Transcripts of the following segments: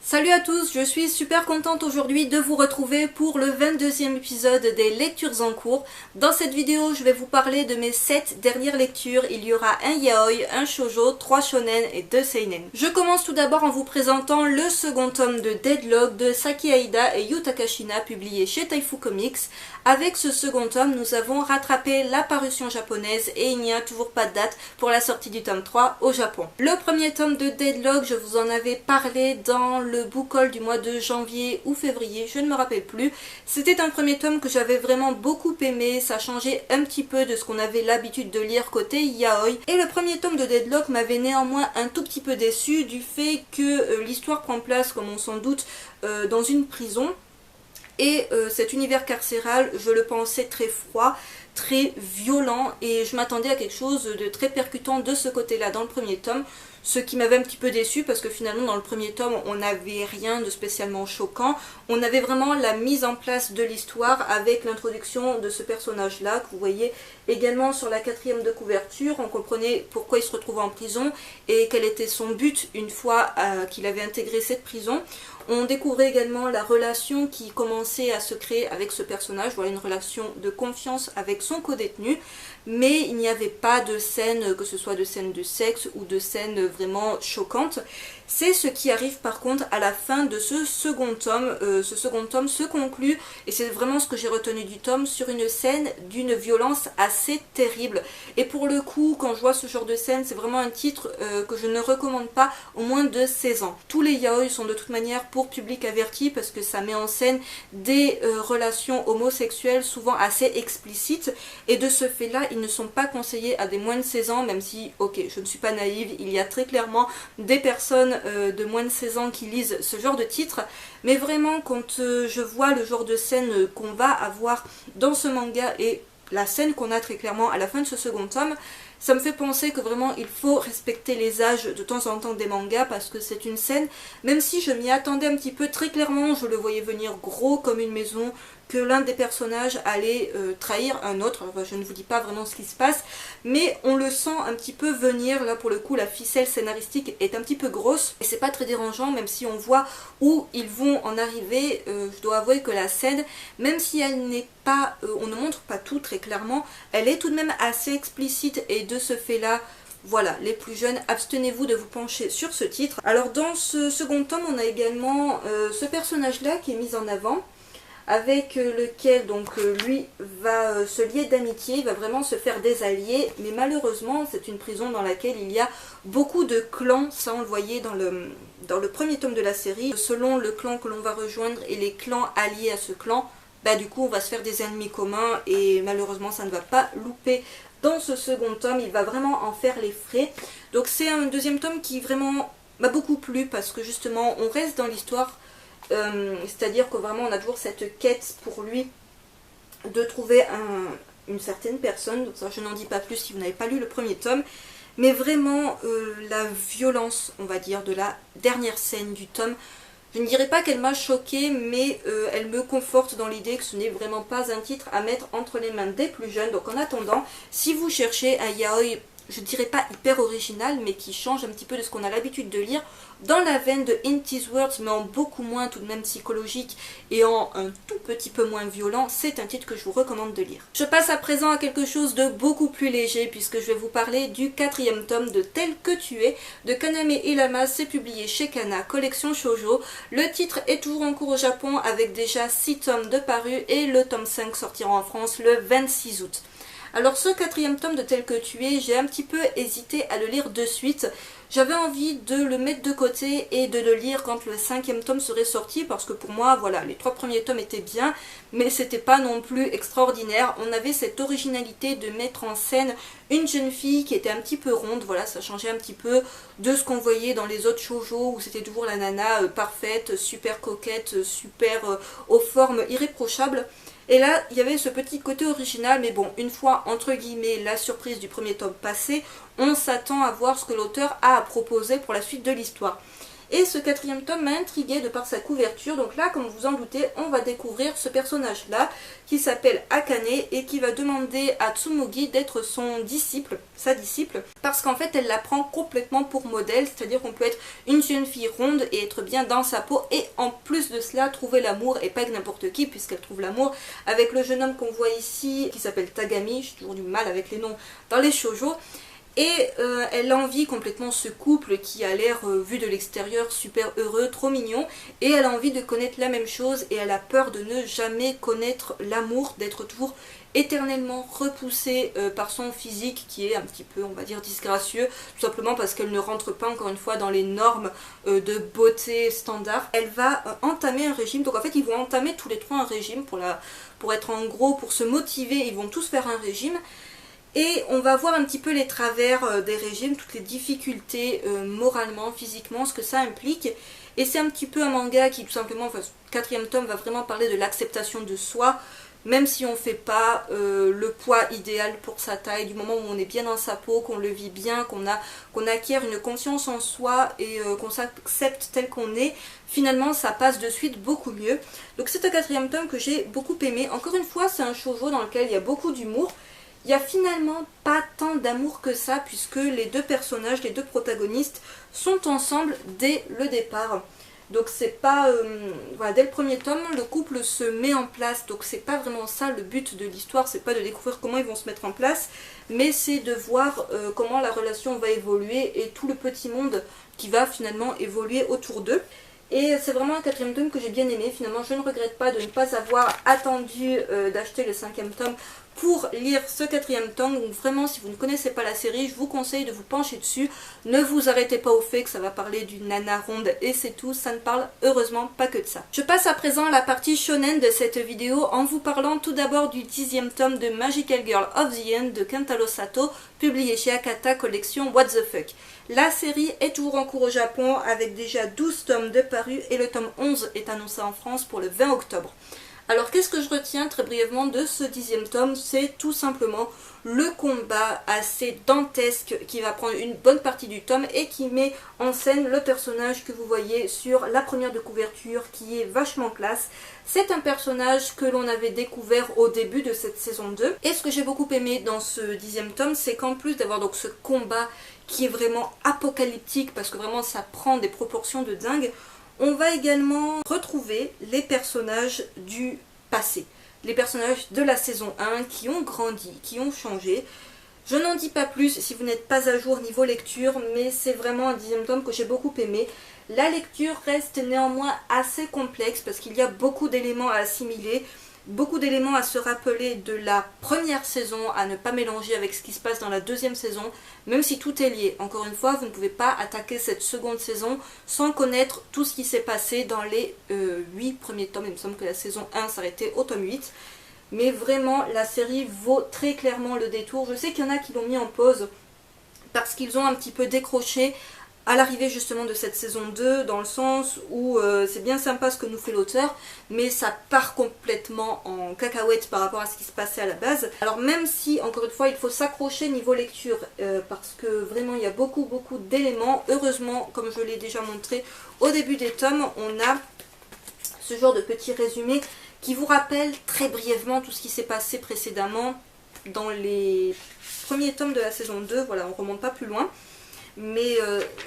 Salut à tous, je suis super contente aujourd'hui de vous retrouver pour le 22e épisode des lectures en cours. Dans cette vidéo, je vais vous parler de mes 7 dernières lectures. Il y aura un yaoi, un shoujo, 3 shonen et 2 seinen. Je commence tout d'abord en vous présentant le second tome de Deadlock de Saki Aida et Yu Takashina publié chez Taifu Comics. Avec ce second tome, nous avons rattrapé la parution japonaise et il n'y a toujours pas de date pour la sortie du tome 3 au Japon. Le premier tome de Deadlock, je vous en avais parlé dans le book haul du mois de janvier ou février, je ne me rappelle plus. C'était un premier tome que j'avais vraiment beaucoup aimé, ça changeait un petit peu de ce qu'on avait l'habitude de lire côté yaoi. Et le premier tome de Deadlock m'avait néanmoins un tout petit peu déçu du fait que l'histoire prend place, comme on s'en doute, dans une prison. Et cet univers carcéral, je le pensais très froid, très violent, et je m'attendais à quelque chose de très percutant de ce côté-là dans le premier tome, ce qui m'avait un petit peu déçu parce que finalement dans le premier tome on n'avait rien de spécialement choquant, on avait vraiment la mise en place de l'histoire avec l'introduction de ce personnage-là que vous voyez également sur la 4e de couverture. On comprenait pourquoi il se retrouvait en prison et quel était son but une fois qu'il avait intégré cette prison. On découvrait également la relation qui commençait à se créer avec ce personnage, voilà, une relation de confiance avec son codétenu, mais il n'y avait pas de scène, que ce soit de scène de sexe ou de scène vraiment choquante. C'est ce qui arrive par contre à la fin de ce second tome. Ce second tome se conclut, et c'est vraiment ce que j'ai retenu du tome, sur une scène d'une violence assez terrible. Et pour le coup, quand je vois ce genre de scène, c'est vraiment un titre que je ne recommande pas aux moins de 16 ans. Tous les yaoi sont de toute manière pour public averti parce que ça met en scène des relations homosexuelles souvent assez explicites. Et de ce fait-là, ils ne sont pas conseillés à des moins de 16 ans, même si, ok, je ne suis pas naïve, il y a très clairement des personnes de moins de 16 ans qui lisent ce genre de titre, mais vraiment quand je vois le genre de scène qu'on va avoir dans ce manga et la scène qu'on a très clairement à la fin de ce second tome, ça me fait penser que vraiment il faut respecter les âges de temps en temps des mangas parce que c'est une scène, même si je m'y attendais un petit peu, très clairement je le voyais venir gros comme une maison, que l'un des personnages allait trahir un autre. Enfin, je ne vous dis pas vraiment ce qui se passe, mais on le sent un petit peu venir. Là pour le coup la ficelle scénaristique est un petit peu grosse et c'est pas très dérangeant, même si on voit où ils vont en arriver. Je dois avouer que la scène, même si elle n'est pas, on ne montre pas tout très clairement, elle est tout de même assez explicite et de ce fait là, voilà, les plus jeunes, abstenez-vous de vous pencher sur ce titre. Alors dans ce second tome, on a également ce personnage-là qui est mis en avant, avec lequel donc lui va se lier d'amitié, il va vraiment se faire des alliés, mais malheureusement c'est une prison dans laquelle il y a beaucoup de clans, ça on le voyait dans le premier tome de la série. Selon le clan que l'on va rejoindre et les clans alliés à ce clan, bah du coup on va se faire des ennemis communs et malheureusement ça ne va pas louper. Dans ce second tome, il va vraiment en faire les frais. Donc c'est un deuxième tome qui vraiment m'a beaucoup plu parce que justement on reste dans l'histoire. C'est-à-dire que vraiment on a toujours cette quête pour lui de trouver une certaine personne. Donc ça je n'en dis pas plus si vous n'avez pas lu le premier tome, mais vraiment la violence, on va dire, de la dernière scène du tome, je ne dirais pas qu'elle m'a choquée, mais elle me conforte dans l'idée que ce n'est vraiment pas un titre à mettre entre les mains des plus jeunes. Donc en attendant, si vous cherchez un yaoi, je dirais pas hyper original, mais qui change un petit peu de ce qu'on a l'habitude de lire, dans la veine de In These Words, mais en beaucoup moins tout de même psychologique et en un tout petit peu moins violent, c'est un titre que je vous recommande de lire. Je passe à présent à quelque chose de beaucoup plus léger, puisque je vais vous parler du 4e tome de Tel que tu es, de Kaname Ilama. C'est publié chez Kana, collection shoujo. Le titre est toujours en cours au Japon, avec déjà 6 tomes de parus, et le tome 5 sortira en France le 26 août. Alors ce 4e tome de Tel que tu es, j'ai un petit peu hésité à le lire de suite. J'avais envie de le mettre de côté et de le lire quand le 5e tome serait sorti, parce que pour moi, voilà, les 3 premiers tomes étaient bien, mais c'était pas non plus extraordinaire. On avait cette originalité de mettre en scène une jeune fille qui était un petit peu ronde, voilà, ça changeait un petit peu de ce qu'on voyait dans les autres shoujo où c'était toujours la nana parfaite, super coquette, super aux formes irréprochables. Et là, il y avait ce petit côté original, mais bon, une fois, entre guillemets, la surprise du premier tome passée, on s'attend à voir ce que l'auteur a à proposer pour la suite de l'histoire. Et ce quatrième tome m'a intriguée de par sa couverture. Donc là, comme vous en doutez, on va découvrir ce personnage-là qui s'appelle Akane et qui va demander à Tsumugi d'être son disciple, sa disciple, parce qu'en fait, elle la prend complètement pour modèle, c'est-à-dire qu'on peut être une jeune fille ronde et être bien dans sa peau et en plus de cela, trouver l'amour et pas que n'importe qui, puisqu'elle trouve l'amour avec le jeune homme qu'on voit ici, qui s'appelle Tagami. J'ai toujours du mal avec les noms dans les shoujo. Et elle envie complètement ce couple qui a l'air, vu de l'extérieur, super heureux, trop mignon. Et elle a envie de connaître la même chose et elle a peur de ne jamais connaître l'amour, d'être toujours éternellement repoussée par son physique qui est un petit peu, on va dire, disgracieux. Tout simplement parce qu'elle ne rentre pas, encore une fois, dans les normes de beauté standard. Elle va entamer un régime. Donc en fait, ils vont entamer tous les trois un régime pour être en gros, pour se motiver. Ils vont tous faire un régime. Et on va voir un petit peu les travers des régimes, toutes les difficultés moralement, physiquement, ce que ça implique. Et c'est un petit peu un manga qui tout simplement, enfin, le quatrième tome va vraiment parler de l'acceptation de soi, même si on ne fait pas le poids idéal pour sa taille, du moment où on est bien dans sa peau, qu'on le vit bien, qu'on acquiert une confiance en soi et qu'on s'accepte tel qu'on est, finalement ça passe de suite beaucoup mieux. Donc c'est un quatrième tome que j'ai beaucoup aimé. Encore une fois, c'est un shoujo dans lequel il y a beaucoup d'humour. Il n'y a finalement pas tant d'amour que ça puisque les deux personnages, les deux protagonistes sont ensemble dès le départ. Donc c'est pas... voilà, dès le premier tome, le couple se met en place. Donc c'est pas vraiment ça le but de l'histoire, c'est pas de découvrir comment ils vont se mettre en place, mais c'est de voir comment la relation va évoluer et tout le petit monde qui va finalement évoluer autour d'eux. Et c'est vraiment un quatrième tome que j'ai bien aimé. Finalement, je ne regrette pas de ne pas avoir attendu d'acheter le cinquième tome pour lire ce quatrième tome. Donc vraiment, si vous ne connaissez pas la série, je vous conseille de vous pencher dessus. Ne vous arrêtez pas au fait que ça va parler d'une nana ronde et c'est tout. Ça ne parle heureusement pas que de ça. Je passe à présent à la partie shonen de cette vidéo en vous parlant tout d'abord du 10e tome de Magical Girl of the End de Kentaro Sato, publié chez Akata Collection What the Fuck. La série est toujours en cours au Japon avec déjà 12 tomes de parus et le tome 11 est annoncé en France pour le 20 octobre. Alors qu'est-ce que je retiens très brièvement de ce 10e tome? C'est tout simplement le combat assez dantesque qui va prendre une bonne partie du tome et qui met en scène le personnage que vous voyez sur la première de couverture qui est vachement classe. C'est un personnage que l'on avait découvert au début de cette saison 2. Et ce que j'ai beaucoup aimé dans ce 10e tome, c'est qu'en plus d'avoir donc ce combat qui est vraiment apocalyptique parce que vraiment ça prend des proportions de dingue, on va également retrouver les personnages du passé. Les personnages de la saison 1 qui ont grandi, qui ont changé. Je n'en dis pas plus si vous n'êtes pas à jour niveau lecture, mais c'est vraiment un 10e tome que j'ai beaucoup aimé. La lecture reste néanmoins assez complexe parce qu'il y a beaucoup d'éléments à assimiler, beaucoup d'éléments à se rappeler de la première saison, à ne pas mélanger avec ce qui se passe dans la deuxième saison, même si tout est lié. Encore une fois, vous ne pouvez pas attaquer cette seconde saison sans connaître tout ce qui s'est passé dans les 8 premiers tomes. Il me semble que la saison 1 s'arrêtait au tome 8. Mais vraiment, la série vaut très clairement le détour. Je sais qu'il y en a qui l'ont mis en pause parce qu'ils ont un petit peu décroché à l'arrivée justement de cette saison 2, dans le sens où c'est bien sympa ce que nous fait l'auteur, mais ça part complètement en cacahuète par rapport à ce qui se passait à la base. Alors même si, encore une fois, il faut s'accrocher niveau lecture, parce que vraiment il y a beaucoup d'éléments. Heureusement, comme je l'ai déjà montré au début des tomes, on a ce genre de petit résumé qui vous rappelle très brièvement tout ce qui s'est passé précédemment dans les premiers tomes de la saison 2. Voilà, on ne remonte pas plus loin. Mais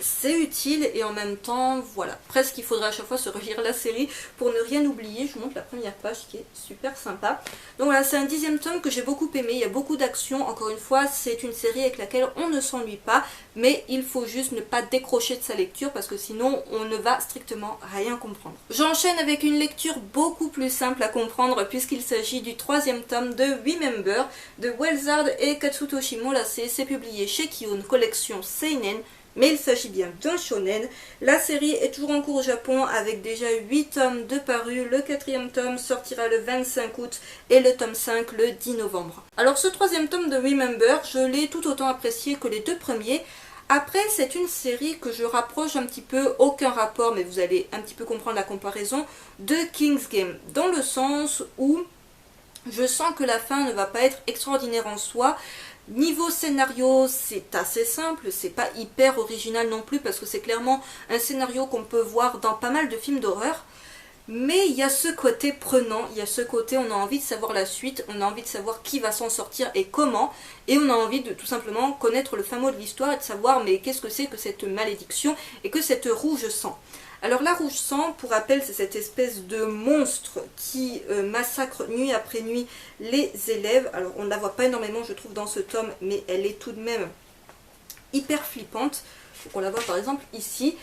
c'est utile et en même temps, voilà, presque il faudrait à chaque fois se relire la série pour ne rien oublier. Je vous montre la première page qui est super sympa. Donc voilà, c'est un 10e tome que j'ai beaucoup aimé, il y a beaucoup d'action. Encore une fois, c'est une série avec laquelle on ne s'ennuie pas, mais il faut juste ne pas décrocher de sa lecture parce que sinon on ne va strictement rien comprendre. J'enchaîne avec une lecture beaucoup plus simple à comprendre puisqu'il s'agit du 3e tome de Remember de Wellsard et Katsutoshi Murase. C'est publié chez Kiun, collection Seinen, mais il s'agit bien d'un shonen. La série est toujours en cours au Japon avec déjà 8 tomes de parus. Le 4e tome sortira le 25 août et le tome 5 le 10 novembre. Alors ce 3e tome de Remember, je l'ai tout autant apprécié que les deux premiers. Après, c'est une série que je rapproche un petit peu, aucun rapport, mais vous allez un petit peu comprendre la comparaison, de King's Game, dans le sens où je sens que la fin ne va pas être extraordinaire en soi, Niveau scénario, c'est assez simple, c'est pas hyper original non plus parce que c'est clairement un scénario qu'on peut voir dans pas mal de films d'horreur. Mais il y a ce côté prenant, il y a ce côté on a envie de savoir la suite, on a envie de savoir qui va s'en sortir et comment, et on a envie de tout simplement connaître le fin mot de l'histoire et de savoir mais qu'est-ce que c'est que cette malédiction et que cette rouge sang. Alors la rouge sang, pour rappel, c'est cette espèce de monstre qui massacre nuit après nuit les élèves. Alors on ne la voit pas énormément je trouve dans ce tome, mais elle est tout de même hyper flippante. Donc on la voit par exemple ici.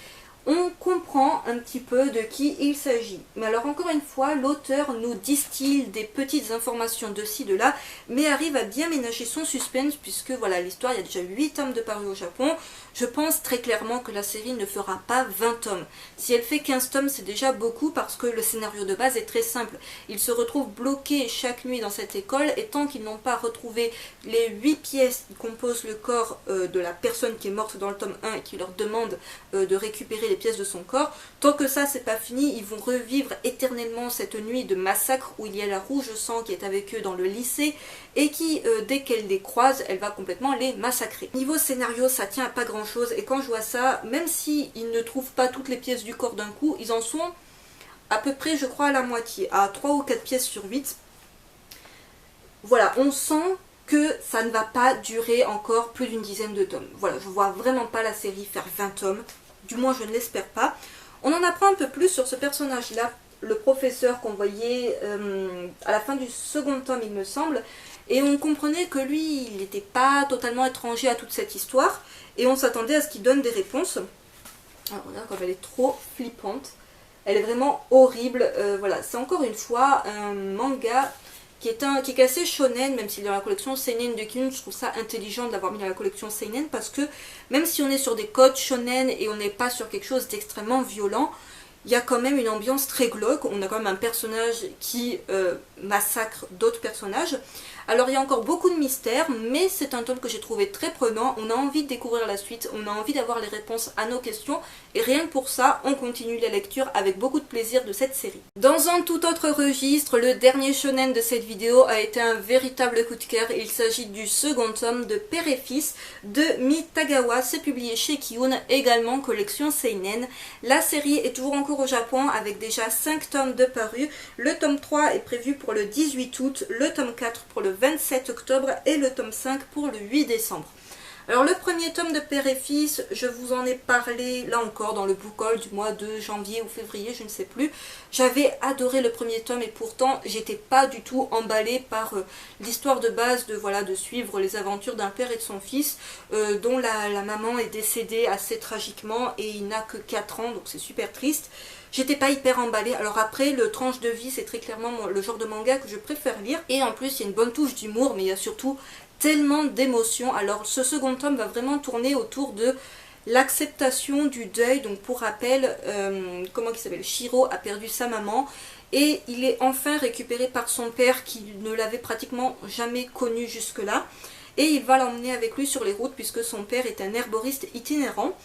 On comprend un petit peu de qui il s'agit. Mais alors encore une fois, l'auteur nous distille des petites informations de ci, de là, mais arrive à bien ménager son suspense, puisque voilà, l'histoire, il y a déjà 8 tomes de paru au Japon. Je pense très clairement que la série ne fera pas 20 tomes. Si elle fait 15 tomes, c'est déjà beaucoup, parce que le scénario de base est très simple. Ils se retrouvent bloqués chaque nuit dans cette école, et tant qu'ils n'ont pas retrouvé les 8 pièces qui composent le corps de la personne qui est morte dans le tome 1 et qui leur demande de récupérer les pièces de son corps, tant que ça c'est pas fini, ils vont revivre éternellement cette nuit de massacre où il y a la rouge sang qui est avec eux dans le lycée et qui dès qu'elle les croise, elle va complètement les massacrer. Niveau scénario, ça tient à pas grand chose et quand je vois ça, même si ils ne trouvent pas toutes les pièces du corps d'un coup, ils en sont à peu près je crois à la moitié, à 3 ou 4 pièces sur 8. Voilà, on sent que ça ne va pas durer encore plus d'une dizaine de tomes. Voilà, je vois vraiment pas la série faire 20 tomes. Du moins je ne l'espère pas. On en apprend un peu plus sur ce personnage là, le professeur qu'on voyait à la fin du second tome il me semble, et on comprenait que lui il n'était pas totalement étranger à toute cette histoire et on s'attendait à ce qu'il donne des réponses. Alors regarde comme elle est trop flippante, elle est vraiment horrible. Voilà, c'est encore une fois un manga qui est classé shonen, même s'il est dans la collection seinen de Kiyun. Je trouve ça intelligent d'avoir mis dans la collection seinen parce que même si on est sur des codes shonen et on n'est pas sur quelque chose d'extrêmement violent, il y a quand même une ambiance très glauque. On a quand même un personnage qui massacre d'autres personnages. Alors il y a encore beaucoup de mystères, mais c'est un tome que j'ai trouvé très prenant. On a envie de découvrir la suite, on a envie d'avoir les réponses à nos questions, et rien que pour ça, on continue la lecture avec beaucoup de plaisir de cette série. Dans un tout autre registre, le dernier shonen de cette vidéo a été un véritable coup de cœur. Il s'agit du second tome de Père et Fils de Mitagawa. C'est publié chez Kiyun, également collection seinen. La série est toujours en cours au Japon avec déjà 5 tomes de parus. Le tome 3 est prévu pour le 18 août, le tome 4 pour le 27 octobre et le tome 5 pour le 8 décembre. Alors le premier tome de Père et Fils, je vous en ai parlé là encore dans le book haul du mois de janvier ou février, je ne sais plus. J'avais adoré le premier tome et pourtant j'étais pas du tout emballée par l'histoire de base de suivre les aventures d'un père et de son fils dont la maman est décédée assez tragiquement et il n'a que 4 ans, donc c'est super triste. J'étais pas hyper emballée. Alors après, le tranche de vie, c'est très clairement le genre de manga que je préfère lire. Et en plus, il y a une bonne touche d'humour, mais il y a surtout tellement d'émotions. Alors ce second tome va vraiment tourner autour de l'acceptation du deuil. Donc pour rappel, comment il s'appelle, Shiro a perdu sa maman. Et il est enfin récupéré par son père qui ne l'avait pratiquement jamais connu jusque-là. Et il va l'emmener avec lui sur les routes puisque son père est un herboriste itinérant.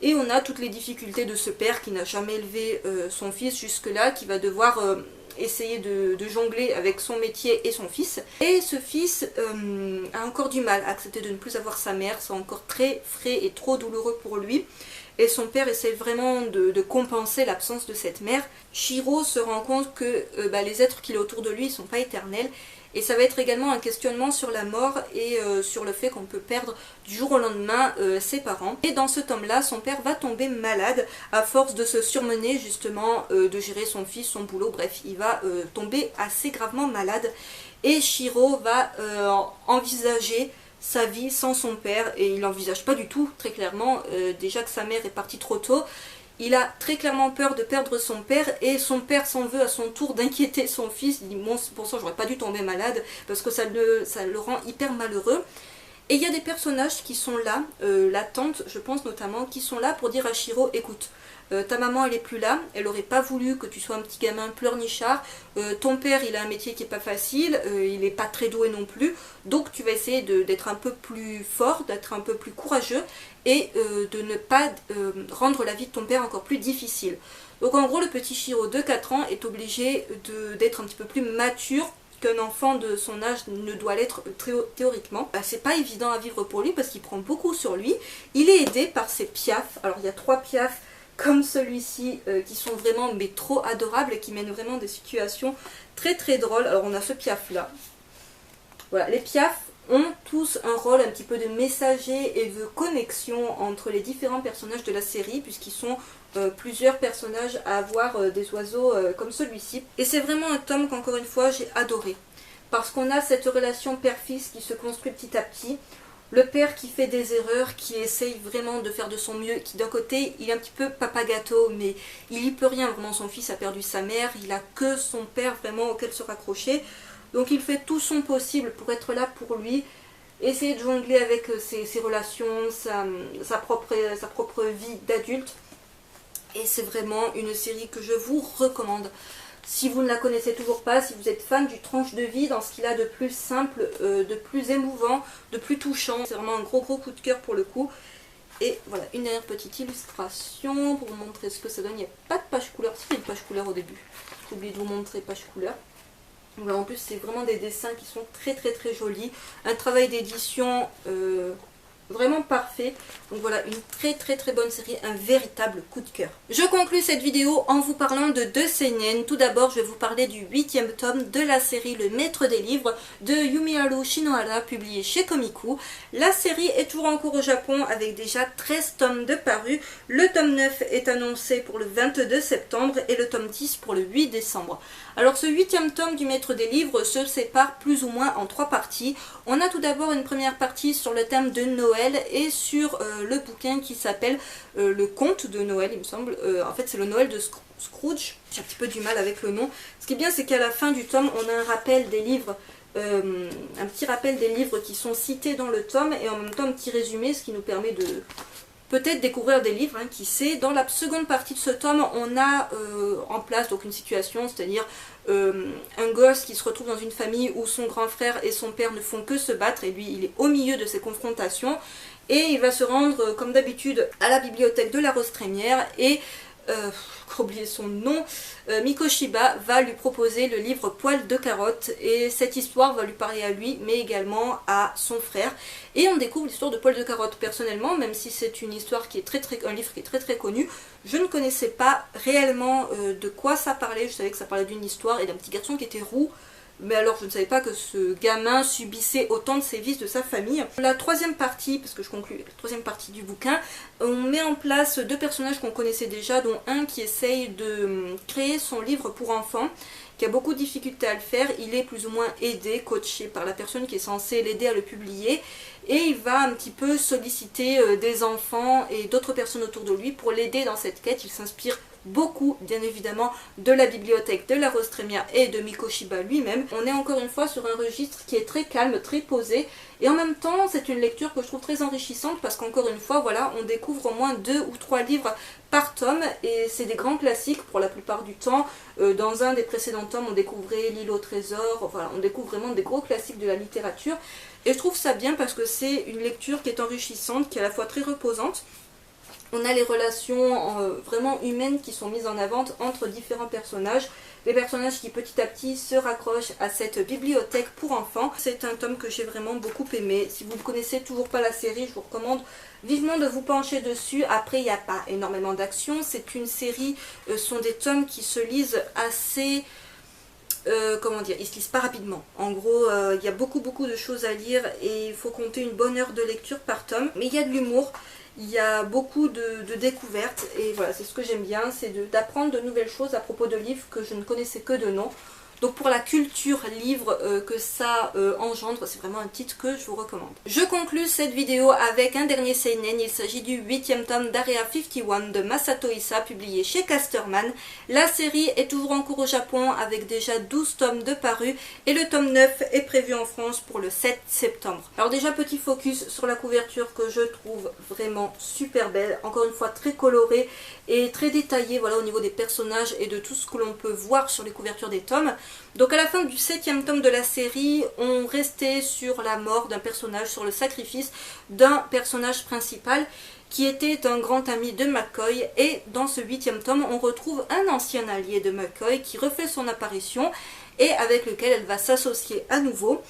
Et on a toutes les difficultés de ce père qui n'a jamais élevé son fils jusque-là, qui va devoir essayer de jongler avec son métier et son fils. Et ce fils a encore du mal à accepter de ne plus avoir sa mère, c'est encore très frais et trop douloureux pour lui. Et son père essaie vraiment de compenser l'absence de cette mère. Shiro se rend compte que les êtres qu'il a autour de lui ne sont pas éternels. Et ça va être également un questionnement sur la mort et sur le fait qu'on peut perdre du jour au lendemain ses parents. Et dans ce tome-là, son père va tomber malade à force de se surmener justement, de gérer son fils, son boulot, bref, il va tomber assez gravement malade. Et Shiro va envisager sa vie sans son père et il n'envisage pas du tout, très clairement, déjà que sa mère est partie trop tôt. Il a très clairement peur de perdre son père et son père s'en veut à son tour d'inquiéter son fils. Il dit bon, c'est pour ça que j'aurais pas dû tomber malade parce que ça le rend hyper malheureux. Et il y a des personnages qui sont là, la tante je pense notamment, qui sont là pour dire à Shiro écoute, ta maman elle est plus là, elle aurait pas voulu que tu sois un petit gamin pleurnichard, ton père il a un métier qui est pas facile, il est pas très doué non plus, donc tu vas essayer d'être un peu plus fort, d'être un peu plus courageux et de ne pas rendre la vie de ton père encore plus difficile. Donc en gros le petit Shiro de 4 ans est obligé d'être un petit peu plus mature qu'un enfant de son âge ne doit l'être théoriquement. C'est pas évident à vivre pour lui parce qu'il prend beaucoup sur lui. Il est aidé par ses piafs. Alors il y a 3 piafs comme celui-ci qui sont vraiment mais trop adorables et qui mènent vraiment des situations très très drôles. Alors on a ce piaf là. Voilà, les piafs ont tous un rôle un petit peu de messager et de connexion entre les différents personnages de la série, puisqu'ils sont plusieurs personnages à avoir des oiseaux comme celui-ci. Et c'est vraiment un tome qu'encore une fois j'ai adoré, parce qu'on a cette relation père-fils qui se construit petit à petit. Le père qui fait des erreurs, qui essaye vraiment de faire de son mieux, qui d'un côté il est un petit peu papa gâteau, mais il y peut rien, vraiment son fils a perdu sa mère, il a que son père vraiment auquel se raccrocher. Donc il fait tout son possible pour être là pour lui, essayer de jongler avec ses relations, sa propre vie d'adulte. Et c'est vraiment une série que je vous recommande. Si vous ne la connaissez toujours pas, si vous êtes fan du tranche de vie dans ce qu'il a de plus simple, de plus émouvant, de plus touchant, c'est vraiment un gros coup de cœur pour le coup. Et voilà, une dernière petite illustration pour vous montrer ce que ça donne. Il n'y a pas de page couleur, c'est une page couleur au début. J'ai oublié de vous montrer page couleur. Voilà, en plus c'est vraiment des dessins qui sont très jolis, un travail d'édition vraiment parfait. Donc voilà, une très bonne série, un véritable coup de cœur. Je conclue cette vidéo en vous parlant de 2 seinen. Tout d'abord, je vais vous parler du 8e tome de la série Le Maître des Livres de Yumiharu Shinohara, publié chez Komiku. La série est toujours en cours au Japon avec déjà 13 tomes de parus. Le tome 9 est annoncé pour le 22 septembre et le tome 10 pour le 8 décembre. Alors ce 8e tome du Maître des Livres se sépare plus ou moins en 3 parties. On a tout d'abord une première partie sur le thème de Noël et sur le bouquin qui s'appelle Le Conte de Noël, il me semble. En fait c'est le Noël de Scrooge, j'ai un petit peu du mal avec le nom. Ce qui est bien, c'est qu'à la fin du tome on a un rappel des livres, un petit rappel des livres qui sont cités dans le tome et en même temps un petit résumé, ce qui nous permet de peut-être découvrir des livres, hein, qui sait. Dans la seconde partie de ce tome, on a en place donc une situation, c'est-à-dire un gosse qui se retrouve dans une famille où son grand frère et son père ne font que se battre et lui il est au milieu de ces confrontations et il va se rendre comme d'habitude à la bibliothèque de la Rose Trémière et j'ai oublié son nom, Mikoshiba va lui proposer le livre Poil de carotte et cette histoire va lui parler à lui mais également à son frère et on découvre l'histoire de Poil de carotte. Personnellement, même si c'est une histoire qui est un livre qui est très connu, je ne connaissais pas réellement de quoi ça parlait. Je savais que ça parlait d'une histoire et d'un petit garçon qui était roux, mais alors je ne savais pas que ce gamin subissait autant de sévices de sa famille. La 3e partie, parce que je conclue avec la 3e partie du bouquin, on met en place 2 personnages qu'on connaissait déjà, dont un qui essaye de créer son livre pour enfants, qui a beaucoup de difficultés à le faire. Il est plus ou moins aidé, coaché par la personne qui est censée l'aider à le publier, et il va un petit peu solliciter des enfants et d'autres personnes autour de lui pour l'aider dans cette quête. Il s'inspire beaucoup bien évidemment de la bibliothèque de la Rose Trémière et de Mikoshiba lui-même. On est encore une fois sur un registre qui est très calme, très posé, et en même temps c'est une lecture que je trouve très enrichissante parce qu'encore une fois voilà, on découvre au moins 2 ou 3 livres par tome et c'est des grands classiques pour la plupart du temps. Dans un des précédents tomes on découvrait L'île au trésor, voilà, on découvre vraiment des gros classiques de la littérature et je trouve ça bien parce que c'est une lecture qui est enrichissante, qui est à la fois très reposante. On a les relations vraiment humaines qui sont mises en avant entre différents personnages. Les personnages qui petit à petit se raccrochent à cette bibliothèque pour enfants. C'est un tome que j'ai vraiment beaucoup aimé. Si vous ne connaissez toujours pas la série, je vous recommande vivement de vous pencher dessus. Après, il n'y a pas énormément d'action. C'est une série, ce sont des tomes qui se lisent assez... comment dire, ils se lisent pas rapidement. En gros, il y a beaucoup de choses à lire et il faut compter une bonne heure de lecture par tome. Mais il y a de l'humour. Il y a beaucoup de découvertes et voilà, c'est ce que j'aime bien, c'est d'apprendre de nouvelles choses à propos de livres que je ne connaissais que de nom. Donc pour la culture livre que ça engendre, c'est vraiment un titre que je vous recommande. Je conclue cette vidéo avec un dernier seinen. Il s'agit du 8e tome d'Area 51 de Masato Issa, publié chez Casterman. La série est toujours en cours au Japon avec déjà 12 tomes de parus et le tome 9 est prévu en France pour le 7 septembre. Alors déjà petit focus sur la couverture que je trouve vraiment super belle, encore une fois très colorée et très détaillée, voilà, au niveau des personnages et de tout ce que l'on peut voir sur les couvertures des tomes. Donc à la fin du 7e tome de la série, on restait sur la mort d'un personnage, sur le sacrifice d'un personnage principal qui était un grand ami de McCoy, et dans ce 8e tome on retrouve un ancien allié de McCoy qui refait son apparition et avec lequel elle va s'associer à nouveau.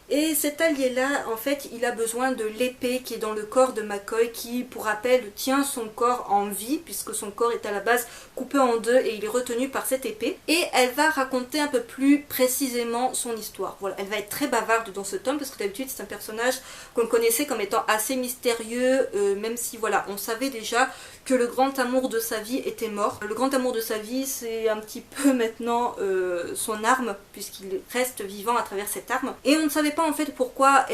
Et cet allié-là, en fait, il a besoin de l'épée qui est dans le corps de McCoy, qui, pour rappel, tient son corps en vie, puisque son corps est à la base coupé en deux et il est retenu par cette épée. Et elle va raconter un peu plus précisément son histoire. Voilà, elle va être très bavarde dans ce tome, parce que d'habitude, c'est un personnage qu'on connaissait comme étant assez mystérieux, même si, voilà, on savait déjà que le grand amour de sa vie était mort. Le grand amour de sa vie, c'est un petit peu maintenant son arme, puisqu'il reste vivant à travers cette arme. Et on ne savait pas en fait pourquoi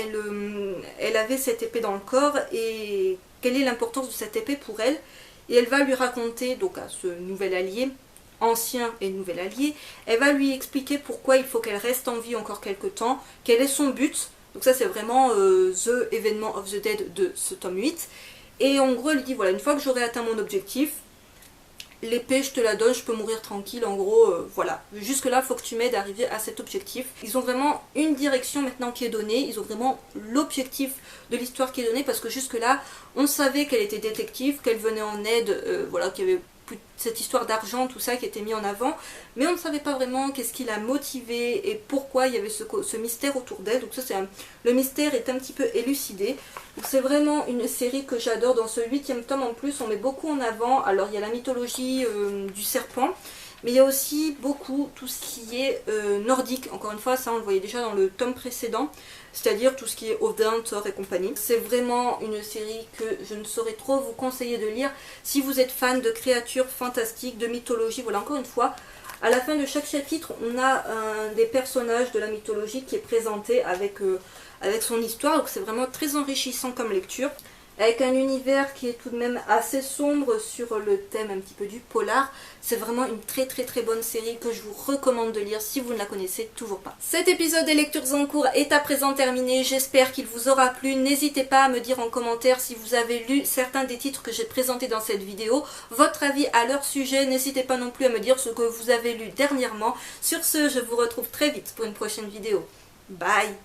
elle avait cette épée dans le corps et quelle est l'importance de cette épée pour elle. Et elle va lui raconter, donc à ce nouvel allié, ancien et nouvel allié, elle va lui expliquer pourquoi il faut qu'elle reste en vie encore quelques temps, quel est son but. Donc ça c'est vraiment The Événement of the Dead de ce tome 8. Et en gros elle dit voilà, une fois que j'aurai atteint mon objectif, l'épée je te la donne, je peux mourir tranquille, en gros voilà, jusque là il faut que tu m'aides à arriver à cet objectif. Ils ont vraiment une direction maintenant qui est donnée, ils ont vraiment l'objectif de l'histoire qui est donné, parce que jusque là on savait qu'elle était détective, qu'elle venait en aide, voilà, qu'il y avait cette histoire d'argent, tout ça qui était mis en avant, mais on ne savait pas vraiment qu'est-ce qui l'a motivée et pourquoi il y avait ce mystère autour d'elle. Donc ça le mystère est un petit peu élucidé. Donc c'est vraiment une série que j'adore. Dans ce 8e tome en plus on met beaucoup en avant, alors il y a la mythologie du serpent, mais il y a aussi beaucoup tout ce qui est nordique. Encore une fois, ça on le voyait déjà dans le tome précédent, c'est-à-dire tout ce qui est Odin, Thor et compagnie. C'est vraiment une série que je ne saurais trop vous conseiller de lire si vous êtes fan de créatures fantastiques, de mythologie. Voilà, encore une fois, à la fin de chaque chapitre, on a un des personnages de la mythologie qui est présenté avec son histoire, donc c'est vraiment très enrichissant comme lecture. Avec un univers qui est tout de même assez sombre sur le thème un petit peu du polar. C'est vraiment une très bonne série que je vous recommande de lire si vous ne la connaissez toujours pas. Cet épisode des lectures en cours est à présent terminé, j'espère qu'il vous aura plu. N'hésitez pas à me dire en commentaire si vous avez lu certains des titres que j'ai présentés dans cette vidéo, votre avis à leur sujet. N'hésitez pas non plus à me dire ce que vous avez lu dernièrement. Sur ce, je vous retrouve très vite pour une prochaine vidéo. Bye!